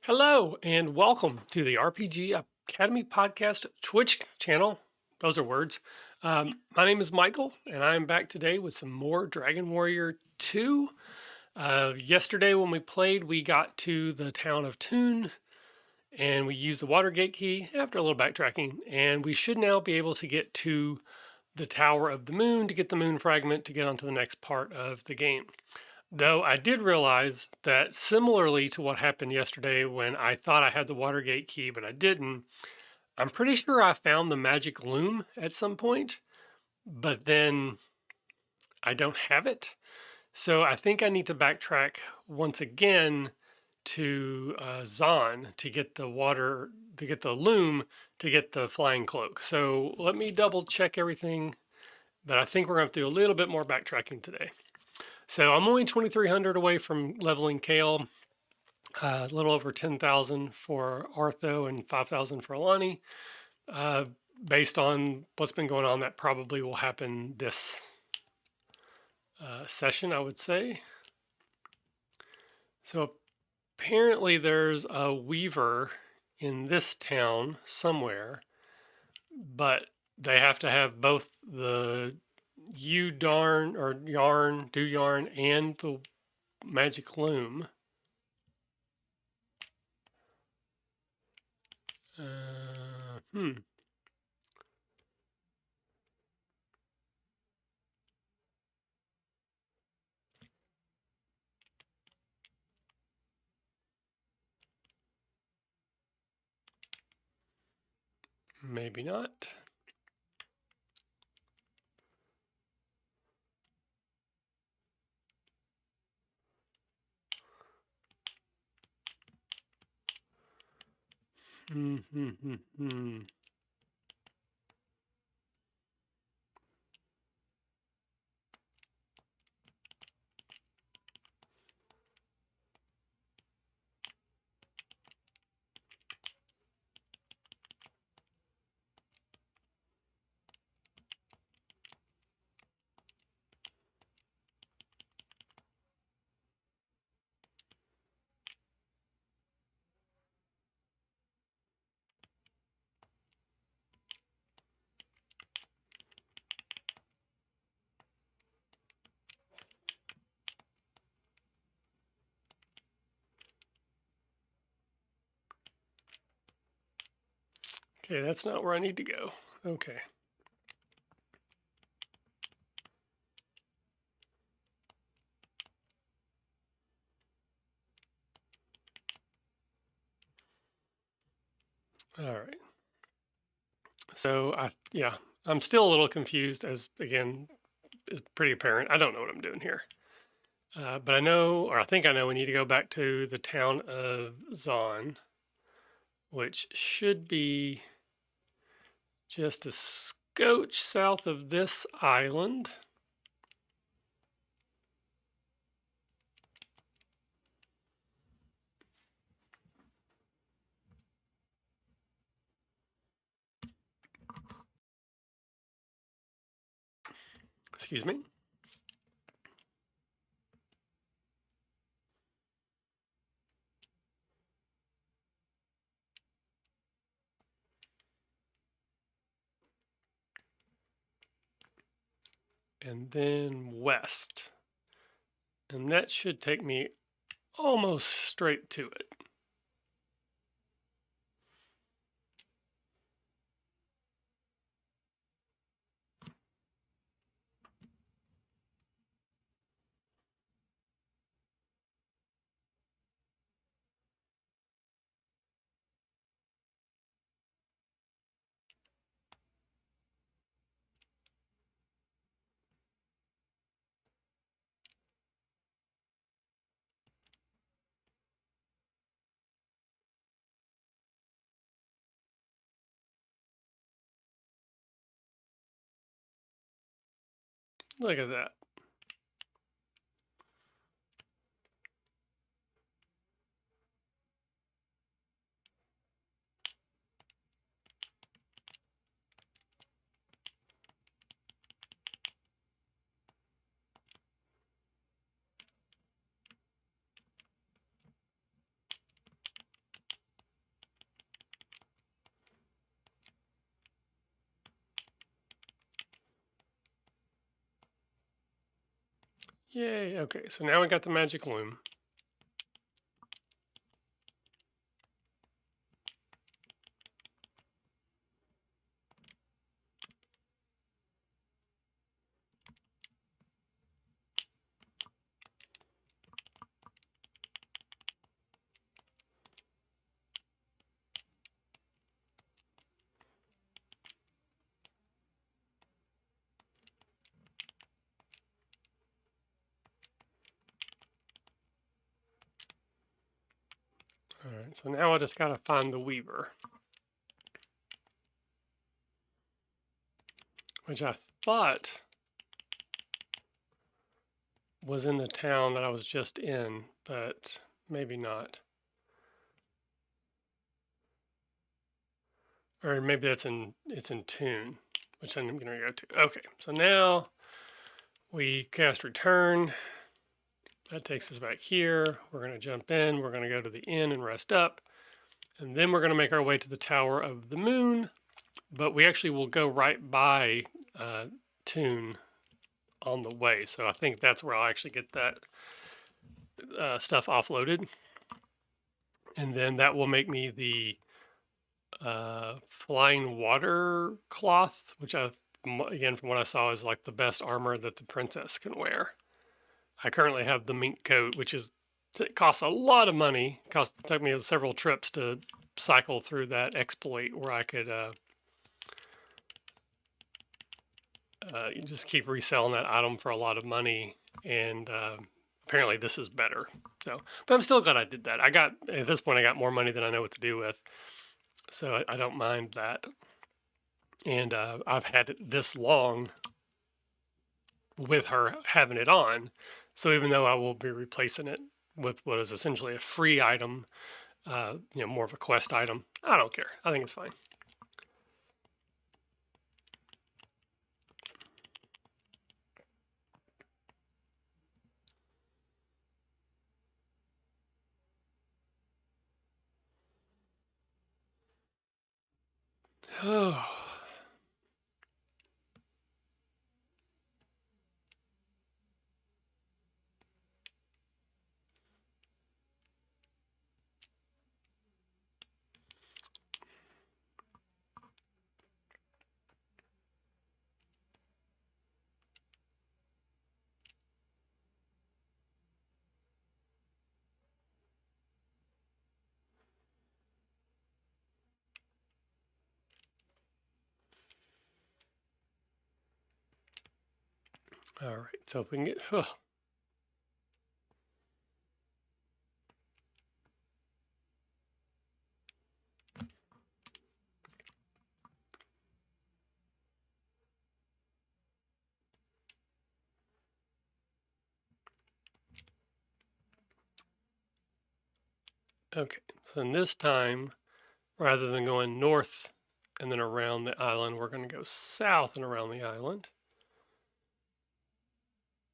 Hello and welcome to the RPG Academy Podcast Twitch channel. Those are words. My name is Michael, and I am back today with some more Dragon Warrior 2. Yesterday, when we played, we got to the town of Toon, and we used the Watergate key after a little backtracking, and we should now be able to get to the Tower of the Moon to get the Moon Fragment to get onto the next part of the game. Though I did realize that similarly to what happened yesterday when I thought I had the Watergate key, but I didn't, I'm pretty sure I found the Magic Loom at some point, but then I don't have it. So I think I need to backtrack once again to Zon to get the loom, to get the flying cloak. So let me double check everything, but I think we're going to have to do a little bit more backtracking today. So I'm only 2,300 away from leveling Kale, a little over 10,000 for Artho and 5,000 for Alani. Based on what's been going on, that probably will happen this session, I would say. So apparently there's a weaver in this town somewhere, but they have to have both the yarn and the magic loom. Hmm. Maybe not. Hmm. Okay, that's not where I need to go. Okay. All right. So I'm still a little confused, as again, it's pretty apparent. I don't know what I'm doing here. But I know, or I think I know, we need to go back to the town of Zon, which should be just a scotch south of this island. Excuse me. And then west. And that should take me almost straight to it. Look at that. Yay. Okay, so now we got the Magic Loom. All right, so now I just got to find the weaver, which I thought was in the town that I was just in, but maybe not. Or maybe it's in Tune, which I'm going to go to. Okay, so now we cast Return. That takes us back here. We're going to jump in. We're going to go to the inn and rest up. And then we're going to make our way to the Tower of the Moon. But we actually will go right by Tune on the way. So I think that's where I'll actually get that stuff offloaded. And then that will make me the flying water cloth, which again, from what I saw, is like the best armor that the princess can wear. I currently have the mink coat, which it costs a lot of money. It took me several trips to cycle through that exploit where I could just keep reselling that item for a lot of money, and apparently this is better. So, but I'm still glad I did that. At this point I got more money than I know what to do with, so I don't mind that. And I've had it this long with her having it on, so even though I will be replacing it with what is essentially a free item, more of a quest item, I don't care. I think it's fine. Oh. All right, so if we can get, okay, so this time, rather than going north and then around the island, we're going to go south and around the island.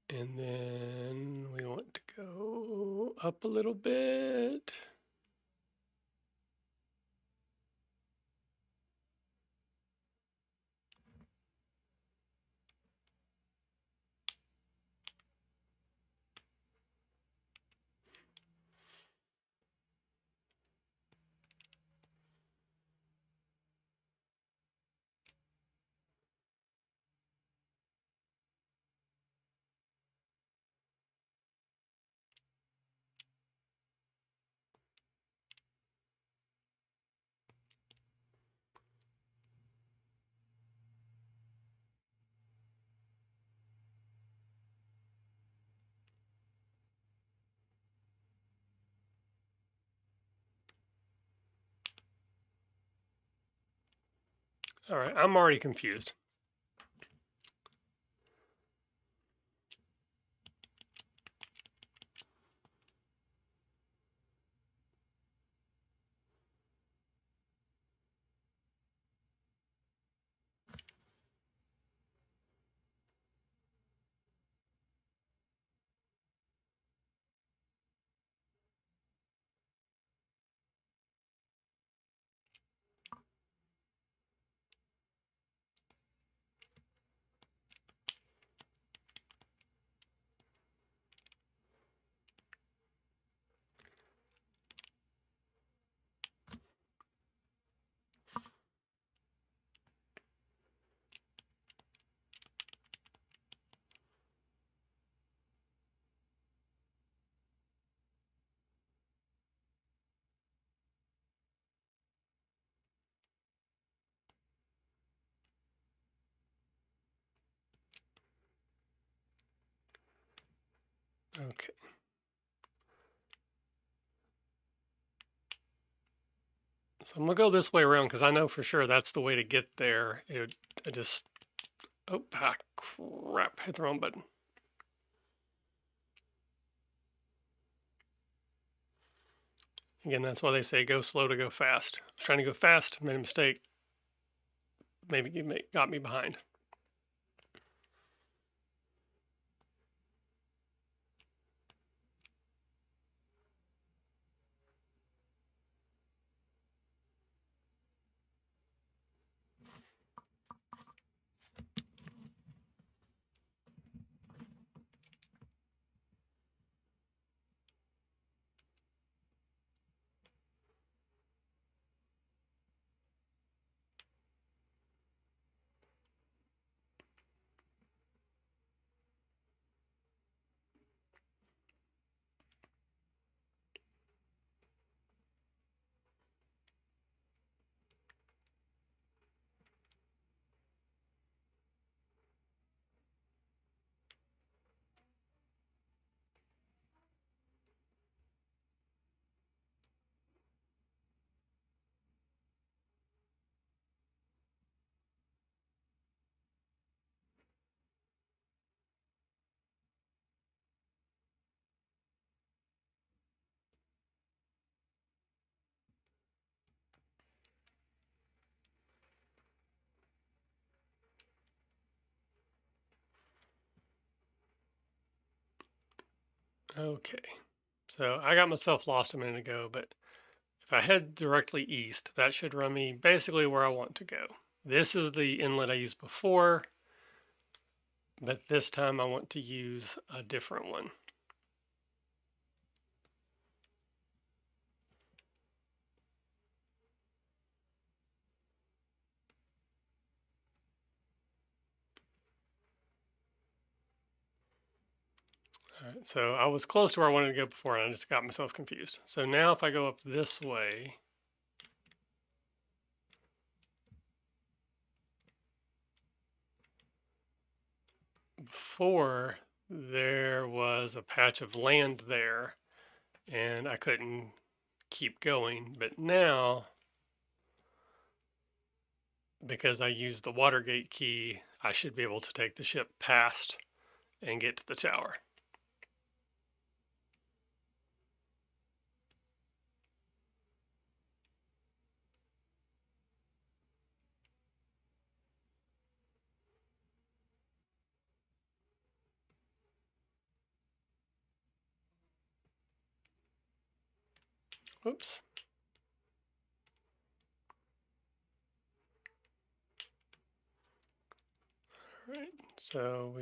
And then we want to go up a little bit. All right, I'm already confused. Okay. So I'm gonna go this way around because I know for sure that's the way to get there. I just, oh, crap, hit the wrong button. Again, that's why they say go slow to go fast. I was trying to go fast, made a mistake. Maybe got me behind. Okay. So I got myself lost a minute ago, but if I head directly east, that should run me basically where I want to go. This is the inlet I used before, but this time I want to use a different one. All right, so I was close to where I wanted to go before and I just got myself confused. So now if I go up this way, before there was a patch of land there and I couldn't keep going, but now because I used the Watergate key, I should be able to take the ship past and get to the tower. Whoops. All right, so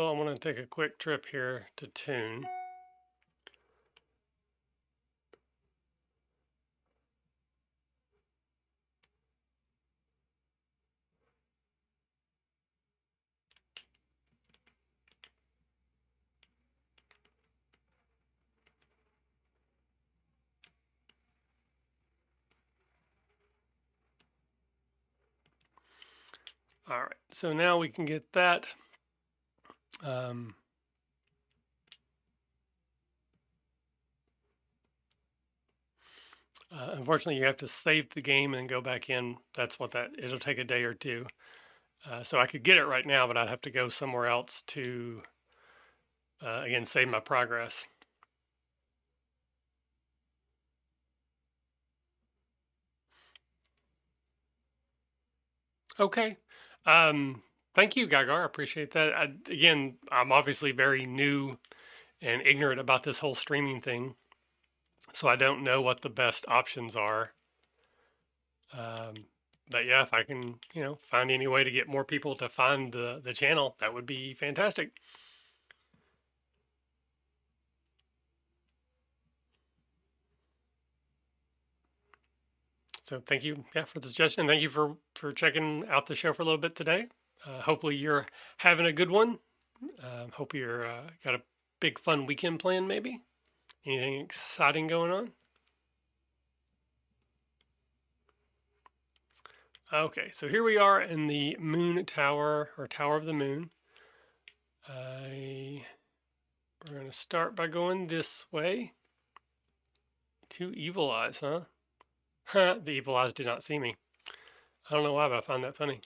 I want to take a quick trip here to Tune. All right, so now we can get that. Unfortunately, you have to save the game and go back in. It'll take a day or two. So I could get it right now, but I'd have to go somewhere else to, again, save my progress. Okay. Thank you, Gagar. I appreciate that. Again, I'm obviously very new and ignorant about this whole streaming thing, so I don't know what the best options are. But yeah, if I can, find any way to get more people to find the channel, that would be fantastic. So thank you, for the suggestion. Thank you for checking out the show for a little bit today. Hopefully you're having a good one. Hope you're got a big fun weekend plan. Maybe anything exciting going on? Okay, so here we are in the Moon Tower or Tower of the Moon. I We're going to start by going this way. Two evil eyes, huh? The evil eyes did not see me. I don't know why, but I find that funny.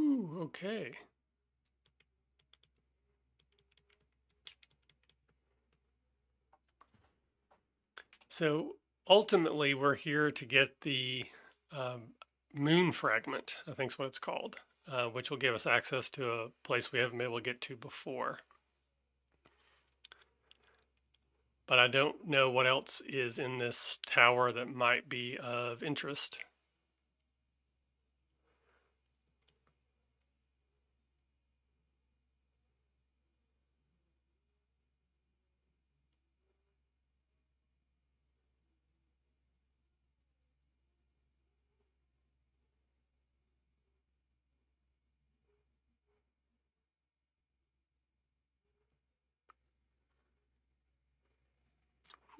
Ooh, okay. So ultimately, we're here to get the Moon Fragment, I think is what it's called, which will give us access to a place we haven't been able to get to before. But I don't know what else is in this tower that might be of interest.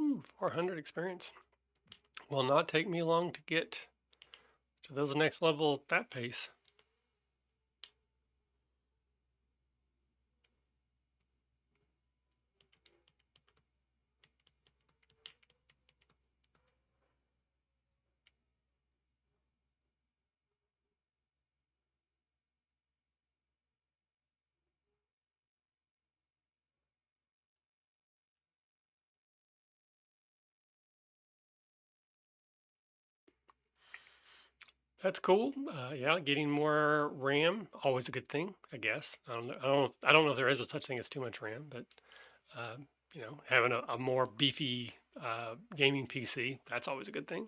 Ooh, 400 experience. Will not take me long to get to those next level at that pace. That's cool. Yeah, getting more RAM always a good thing, I guess. I don't know. I don't know if there is a such thing as too much RAM, but having a more beefy gaming PC, that's always a good thing.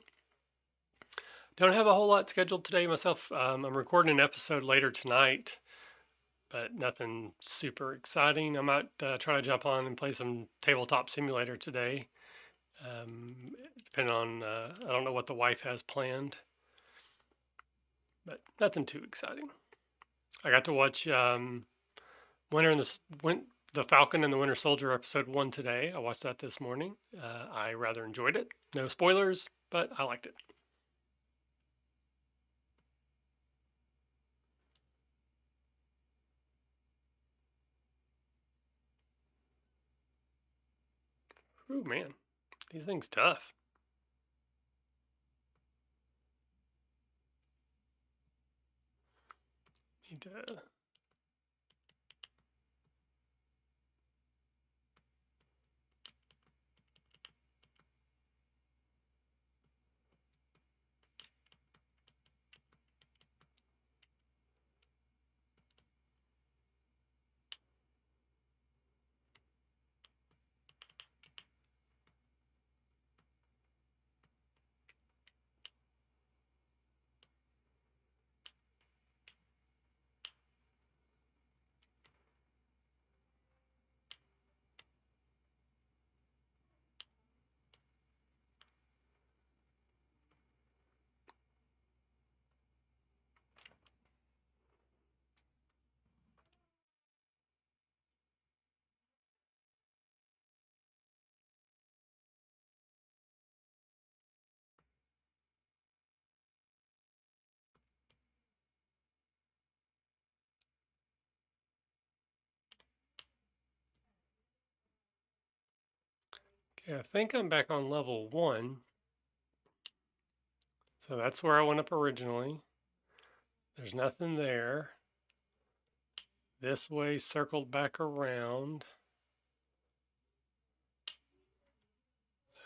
Don't have a whole lot scheduled today myself. I'm recording an episode later tonight, but nothing super exciting. I might try to jump on and play some tabletop simulator today. Depending on, I don't know what the wife has planned, but nothing too exciting. I got to watch Winter and the Falcon and the Winter Soldier episode 1 today. I watched that this morning. I rather enjoyed it. No spoilers, but I liked it. Ooh, man. These things tough. Need to Okay, I think I'm back on level 1. So that's where I went up originally. There's nothing there. This way circled back around.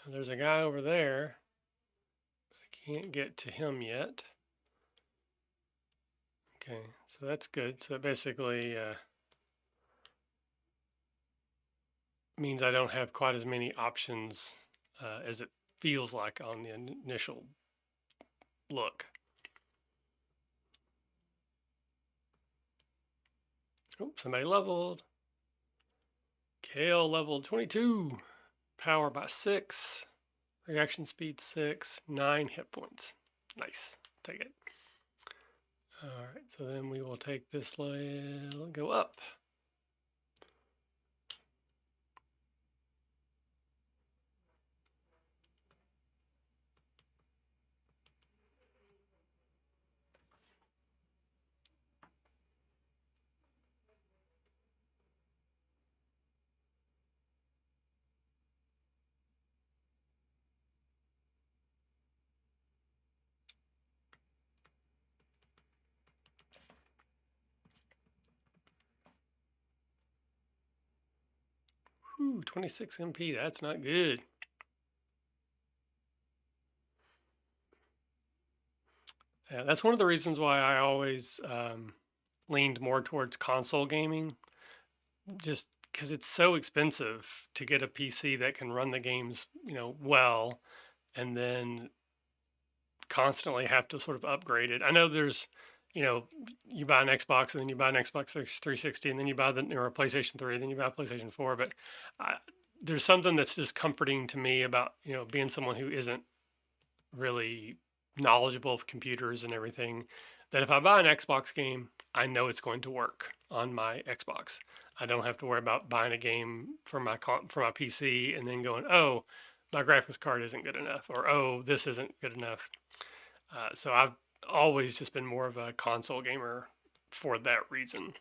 There's a guy over there. I can't get to him yet. Okay, so that's good. So that basically means I don't have quite as many options as it feels like on the initial look. Oh, somebody leveled. Hail level 22. Power by 6. Reaction speed 6. 9 hit points. Nice. Take it. Alright, so then we will take this level, go up. Whew, 26 MP, that's not good. Yeah, that's one of the reasons why I always leaned more towards console gaming, just because it's so expensive to get a PC that can run the games, well, and then constantly have to sort of upgrade it. I know there's, you buy an Xbox and then you buy an Xbox 360 and then you buy a PlayStation 3 and then you buy a PlayStation 4, but I, there's something that's just comforting to me about, being someone who isn't really knowledgeable of computers and everything, that if I buy an Xbox game, I know it's going to work on my Xbox. I don't have to worry about buying a game for my PC and then going, oh, my graphics card isn't good enough, or oh, this isn't good enough. So I've always just been more of a console gamer for that reason.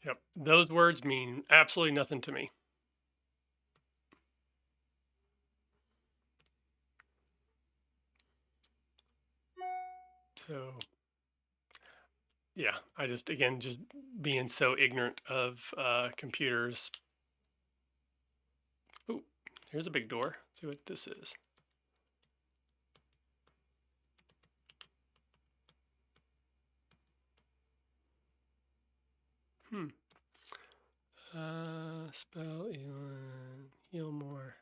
Yep, those words mean absolutely nothing to me. So yeah, I just again just being so ignorant of computers. Ooh, here's a big door. Let's see what this is. Hmm. Spell heal more.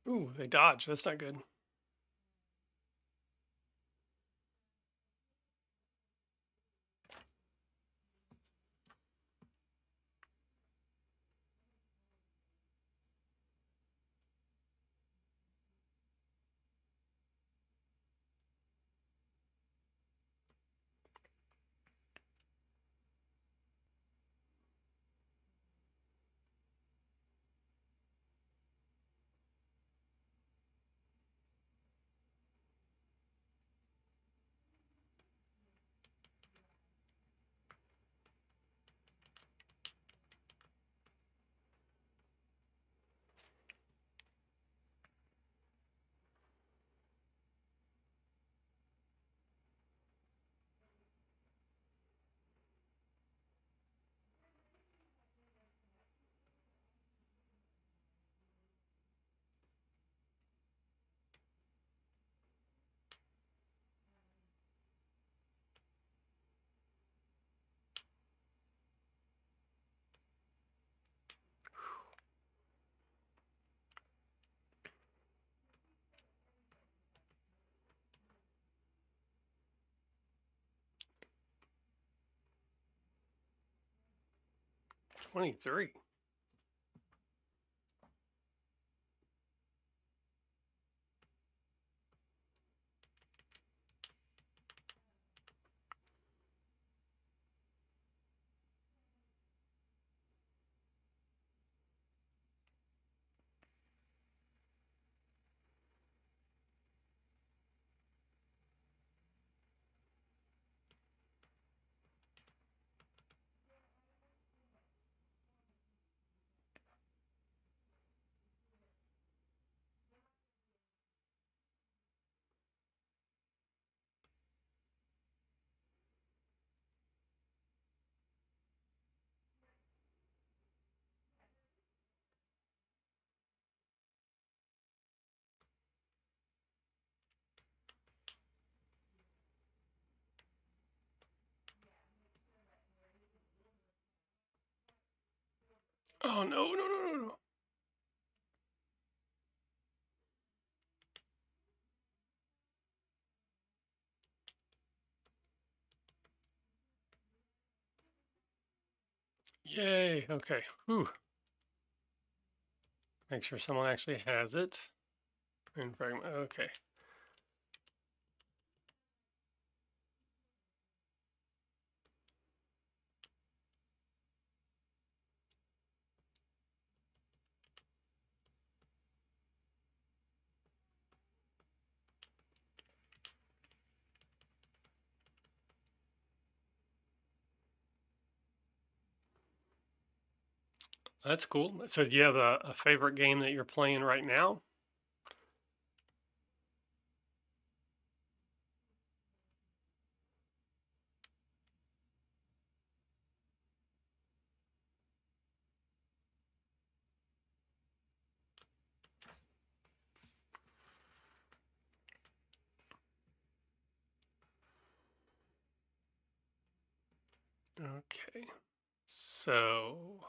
Ooh, they dodge. That's not good. – 23. Oh no, no, no, no, no. Yay. Okay. Whew. Make sure someone actually has it. Moon Fragment. Okay. That's cool. So do you have a favorite game that you're playing right now? Okay. So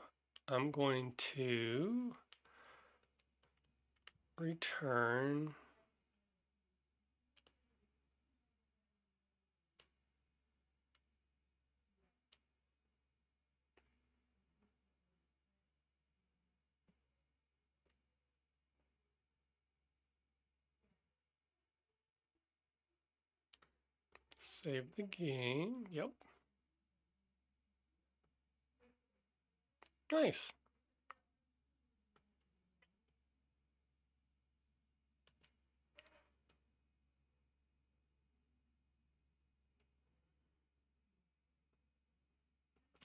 I'm going to return. Save the game. Yep. Nice.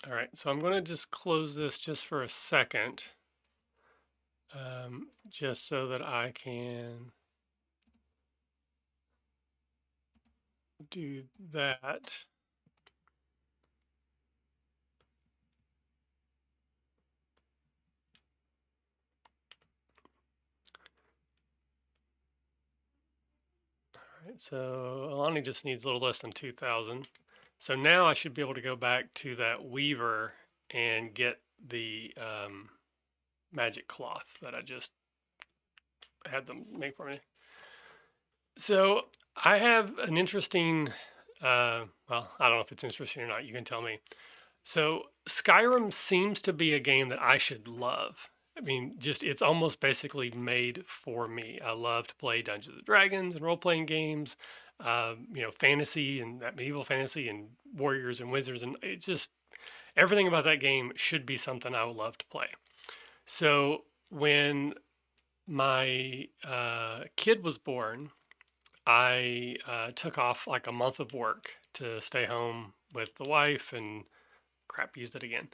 All right. So I'm going to just close this just for a second, just so that I can do that. All right. So Alani just needs a little less than 2,000. So now I should be able to go back to that Weaver and get the magic cloth that I just had them make for me. So I have an interesting, well, I don't know if it's interesting or not. You can tell me. So Skyrim seems to be a game that I should love. I mean, just it's almost basically made for me. I love to play Dungeons and Dragons and role playing games, fantasy and that medieval fantasy and warriors and wizards, and it's just everything about that game should be something I would love to play. So when my kid was born, I took off like a month of work to stay home with the wife and crap, used it again.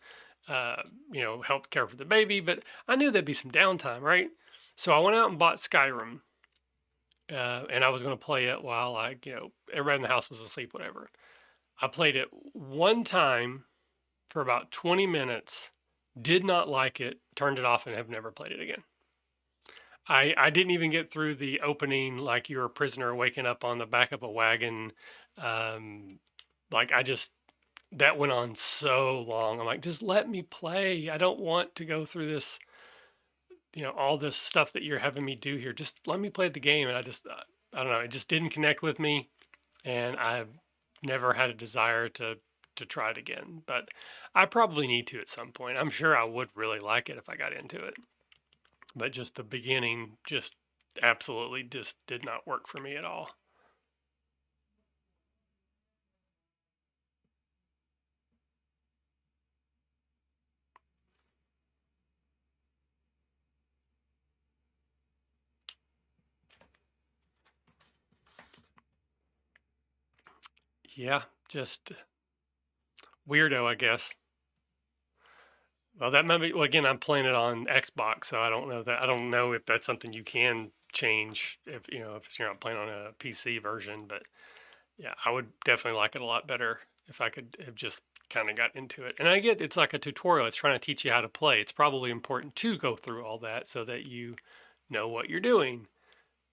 Help care for the baby, but I knew there'd be some downtime, right? So I went out and bought Skyrim, and I was going to play it while everybody in the house was asleep, whatever. I played it one time for about 20 minutes, did not like it, turned it off, and have never played it again. I didn't even get through the opening, like you're a prisoner waking up on the back of a wagon. Um, like I just that went on so long. I'm like, just let me play. I don't want to go through this, all this stuff that you're having me do here. Just let me play the game. And I don't know, it just didn't connect with me, and I've never had a desire to try it again. But I probably need to at some point. I'm sure I would really like it if I got into it, but just the beginning just absolutely just did not work for me at all. Yeah, just weirdo, I guess. Well, that might be. Well, again, I'm playing it on Xbox, so I don't know that. I don't know if that's something you can change if you're not playing on a PC version. But yeah, I would definitely like it a lot better if I could have just kind of got into it. And I get it's like a tutorial. It's trying to teach you how to play. It's probably important to go through all that so that you know what you're doing.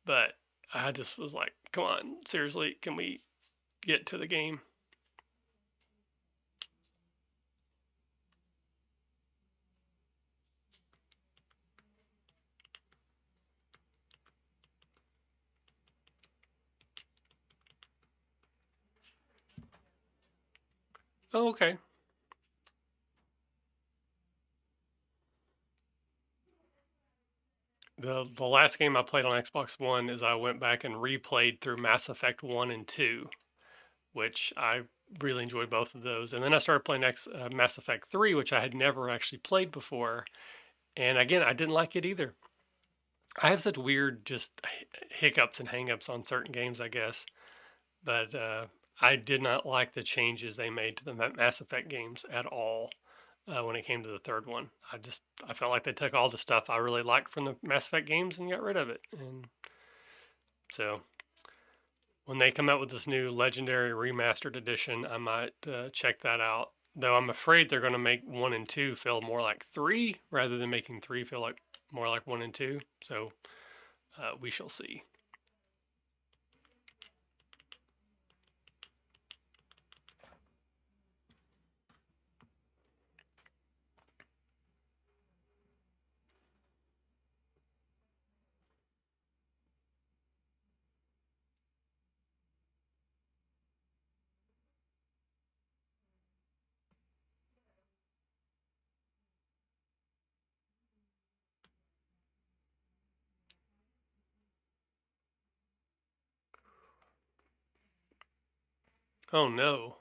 But I just was like, come on, seriously, can we get to the game? Oh, okay. The last game I played on Xbox One is I went back and replayed through Mass Effect 1 and 2, which I really enjoyed both of those. And then I started playing Mass Effect 3, which I had never actually played before. And again, I didn't like it either. I have such weird just hiccups and hangups on certain games, I guess. But I did not like the changes they made to the Mass Effect games at all when it came to the third one. I felt like they took all the stuff I really liked from the Mass Effect games and got rid of it. And so when they come out with this new Legendary Remastered Edition, I might check that out. Though I'm afraid they're going to make 1 and 2 feel more like 3 rather than making 3 feel like more like 1 and 2. So we shall see. Oh no.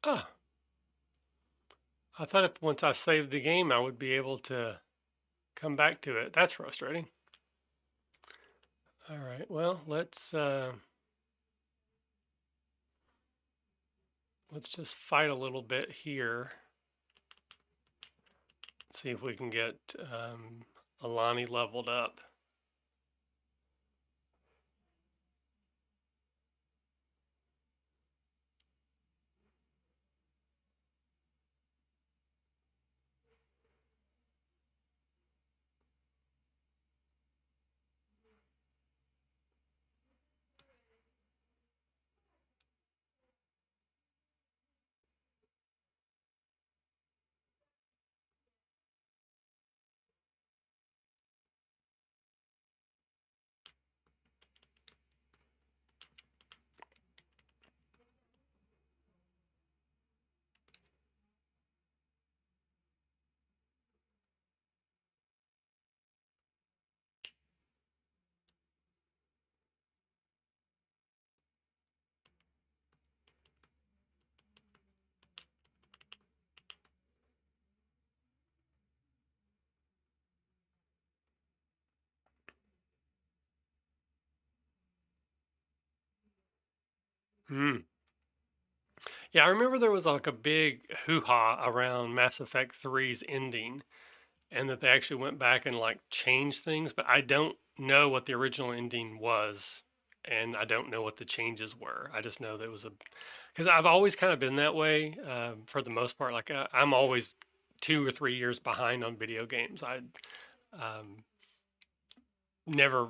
Ah, I thought if once I saved the game, I would be able to come back to it. That's frustrating. All right. Well, let's just fight a little bit here. See if we can get Alani leveled up. Hmm. Yeah, I remember there was like a big hoo-ha around Mass Effect 3's ending, and that they actually went back and like changed things, but I don't know what the original ending was, and I don't know what the changes were. I just know that it was a because I've always kind of been that way for the most part. Like I'm always 2 or 3 years behind on video games. I um, never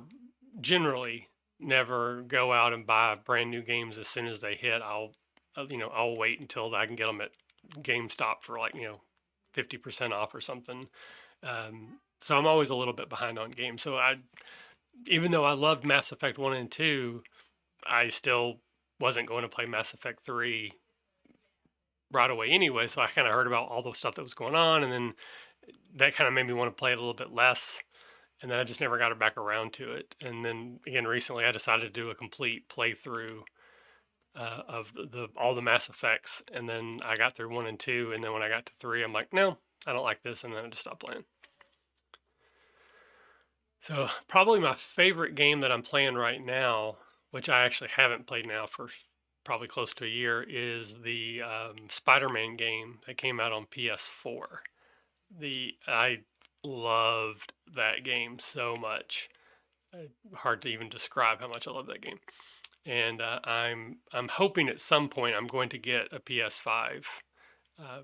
generally never go out and buy brand new games as soon as they hit. I'll wait until I can get them at GameStop for like 50% off or something. So I'm always a little bit behind on games. So even though I loved Mass Effect 1 and 2, I still wasn't going to play Mass Effect 3 right away anyway. So I kind of heard about all the stuff that was going on, and then that kind of made me want to play it a little bit less. And then I just never got it back around to it. And then again, recently I decided to do a complete playthrough of all the Mass Effects, and then I got through 1 and 2, and then when I got to 3, I'm like, no, I don't like this, and then I just stopped playing. So probably my favorite game that I'm playing right now, which I actually haven't played now for probably close to a year, is the Spider-Man game that came out on PS4. I loved that game so much. Hard to even describe how much I love that game. And I'm hoping at some point I'm going to get a PS5. Uh,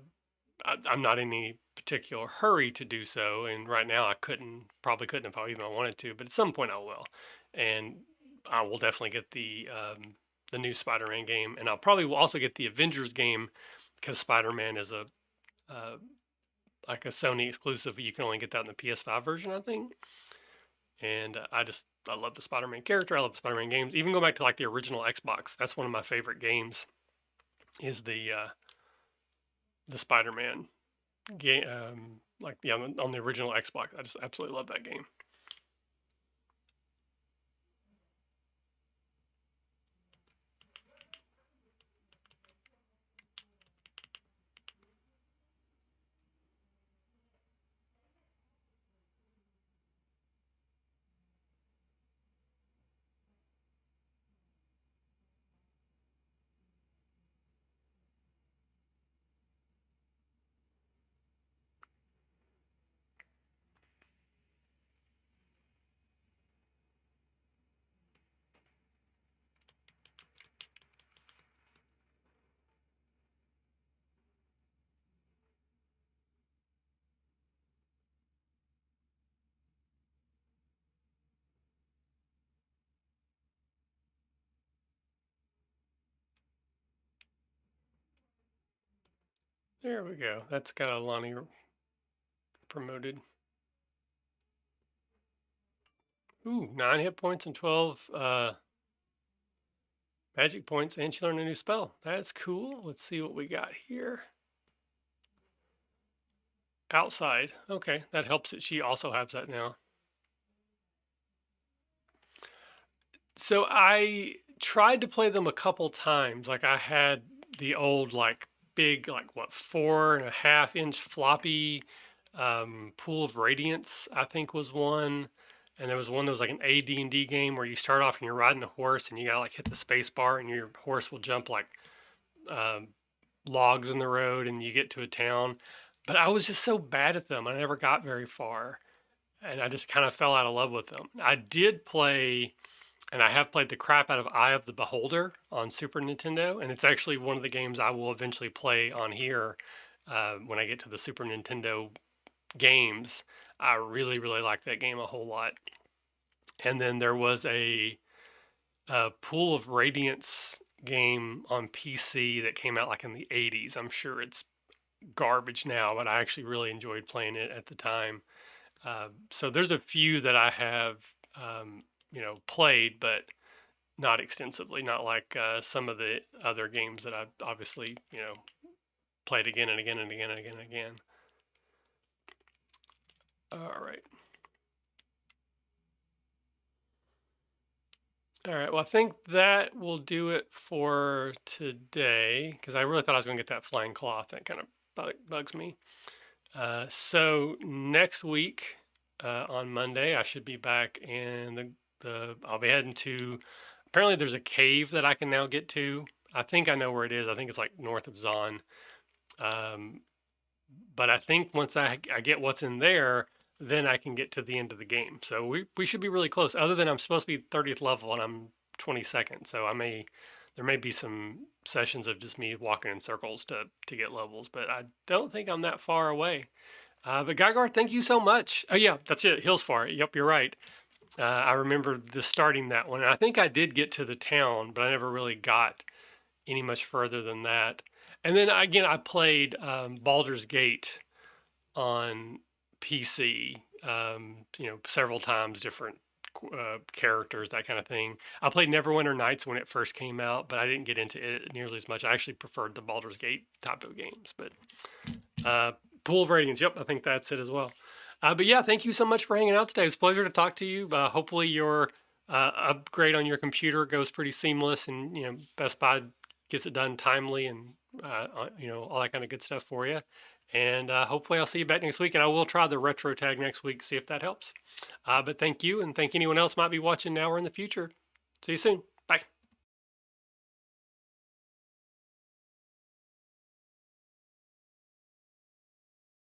I'm not in any particular hurry to do so, and right now I probably couldn't if I even wanted to, but at some point I will, and I will definitely get the new Spider-Man game, and I'll probably will also get the Avengers game because Spider-Man is a like a Sony exclusive. You can only get that in the PS5 version, I think. And I love the Spider-Man character. I love the Spider-Man games. Even go back to like the original Xbox. That's one of my favorite games. Is the Spider-Man game, like yeah, on the original Xbox. I just absolutely love that game. There we go. That's got Lonnie promoted. Ooh, 9 hit points and 12 magic points, and she learned a new spell. That's cool. Let's see what we got here. Outside. Okay, that helps that she also has that now. So I tried to play them a couple times. Like I had the old like big like what 4.5 inch floppy Pool of Radiance, I think was one. And there was one that was like an AD&D game where you start off and you're riding a horse and you gotta like hit the space bar and your horse will jump like um, logs in the road and you get to a town. But I was just so bad at them. I never got very far. And I just kind of fell out of love with them. I did play, and I have played the crap out of Eye of the Beholder on Super Nintendo. And it's actually one of the games I will eventually play on here when I get to the Super Nintendo games. I really, really like that game a whole lot. And then there was a Pool of Radiance game on PC that came out like in the 80s. I'm sure it's garbage now, but I actually really enjoyed playing it at the time. So there's a few that I have, played, but not extensively, not like some of the other games that I've obviously, played again and again and again and again and again. All right. All right. Well, I think that will do it for today because I really thought I was going to get that flying cloth. That kind of bugs me. So next week on Monday, I should be back in I'll be heading to. Apparently, there's a cave that I can now get to. I think I know where it is. I think it's like north of Zon. Um, but I think once I get what's in there, then I can get to the end of the game. So we should be really close. Other than I'm supposed to be 30th level and I'm 22nd, so there may be some sessions of just me walking in circles to get levels, but I don't think I'm that far away. But Gygar, thank you so much. Oh yeah, that's it. Hills Far. Yep, you're right. I remember starting that one. I think I did get to the town, but I never really got any much further than that. And then again, I played Baldur's Gate on PC, several times, different characters, that kind of thing. I played Neverwinter Nights when it first came out, but I didn't get into it nearly as much. I actually preferred the Baldur's Gate type of games. But Pool of Radiance, yep, I think that's it as well. But yeah, thank you so much for hanging out today. It's a pleasure to talk to you. Hopefully your upgrade on your computer goes pretty seamless, and Best Buy gets it done timely, and all that kind of good stuff for you. And hopefully I'll see you back next week, and I will try the retro tag next week, see if that helps. But thank you, and thank anyone else might be watching now or in the future. See you soon.